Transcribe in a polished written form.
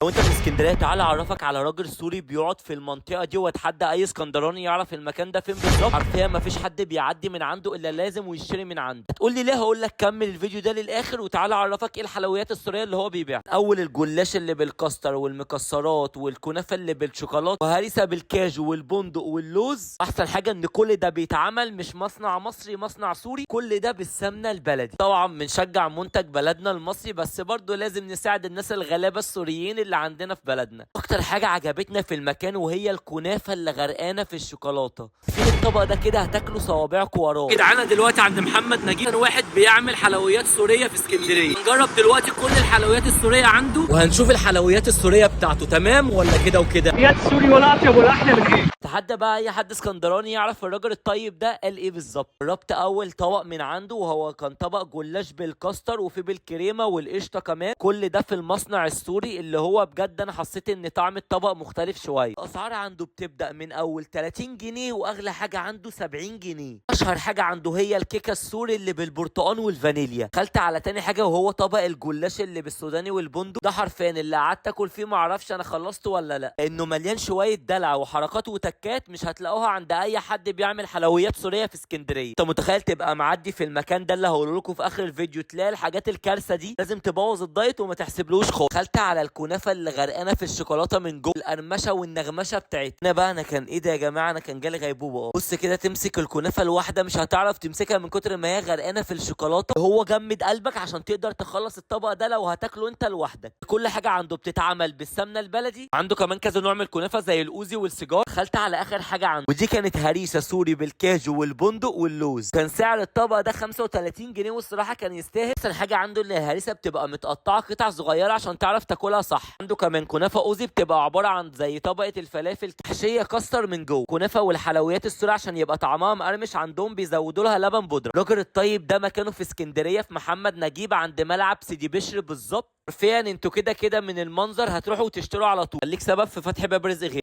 لو انت من اسكندريه تعالى اعرفك على راجل سوري بيقعد في المنطقه دي، واتحدى اي اسكندراني يعرف المكان ده فين بالظبط. حرفيا مفيش حد بيعدي من عنده الا لازم ويشتري من عنده. هتقول لي ليه؟ هقول لك كمل الفيديو ده للاخر وتعالى اعرفك ايه الحلويات السوريه اللي هو بيبيعها. اول الجلاش اللي بالكاستر والمكسرات والكنافه اللي بالشوكولاته وهريسه بالكاجو والبندق واللوز. احسن حاجه ان كل ده بيتعمل مش مصنع مصري مصنع سوري، كل ده بالسمنه البلدي. طبعا بنشجع منتج بلدنا المصري، بس برضه لازم نساعد الناس الغلابه السوريين اللي عندنا في بلدنا. اكتر حاجه عجبتنا في المكان وهي الكنافه اللي غرقانه في الشوكولاته. فين الطبق ده كده هتاكلوا صوابعكم وراه. جدعانا دلوقتي عند محمد نجيب، واحد بيعمل حلويات سوريه في اسكندريه. هنجرب دلوقتي كل الحلويات السوريه عنده وهنشوف الحلويات السوريه بتاعته تمام ولا كده وكده. حلويات سوري ولا اطيب ولا احلى من ايه؟ تحدى بقى اي حد اسكندراني يعرف الراجل الطيب ده قال ايه بالظبط. جربت اول طبق من عنده وهو كان طبق جلاش بالكاستر وفي بالكريمه والقشطه كمان. كل ده في المصنع السوري اللي هو بجد انا حسيت ان طعم الطبق مختلف شويه. الاسعار عنده بتبدا من اول 30 جنيه واغلى حاجه عنده 70 جنيه. اشهر حاجه عنده هي الكيكه السوري اللي بالبرتقال والفانيليا. دخلت على تاني حاجه وهو طبق الجلاش اللي بالسوداني والبندق. ده حرفيا اللي قعدت اكل فيه معرفش انا خلصته ولا لا، انه مليان شويه دلع وحركات وتكات مش هتلاقوها عند اي حد بيعمل حلويات سوريه في اسكندريه. انت متخيل تبقى معدي في المكان ده اللي هقوله لكم في اخر الفيديو تلاقي الحاجات الكارثه دي؟ لازم تبوظ الدايت وما تحسبلوش خالص. دخلت على الكنافه اللي غرقانه في الشوكولاته من جوه، القرمشه والنغمشه بتاعتنا بقى. انا كان ايه ده يا جماعه؟ انا كان جالي غيبوبه. بص كده تمسك الكنافه الواحده مش هتعرف تمسكها من كتر ما هي غرقانه في الشوكولاته. هو جمد قلبك عشان تقدر تخلص الطبق ده لو هتاكله انت لوحدك. كل حاجه عنده بتتعمل بالسمنه البلدي. عنده كمان كذا نوع من الكنافه زي الاوزي والسيجار. دخلت على اخر حاجه عنده ودي كانت هريسه سوري بالكاجو والبندق واللوز. كان سعر الطبق ده 35 جنيه والصراحه كان يستاهل. احسن حاجه عنده ان الهريسه بتبقى متقطعه قطع صغيره عشان تعرف تاكلها صح. عنده كمان كنافه اوزي بتبقى عباره عن زي طبقه الفلافل محشيه كاستر من جوه. كنافه والحلويات السوري عشان يبقى طعمها مقرمش عندهم بيزودوا لها لبن بودره. الراجل الطيب ده مكانه في اسكندريه في محمد نجيب عند ملعب سيدي بشر بالظبط. حرفيا انتوا كده كده من المنظر هتروحوا وتشتروا على طول. خليك سبب في فتح باب رزق غير.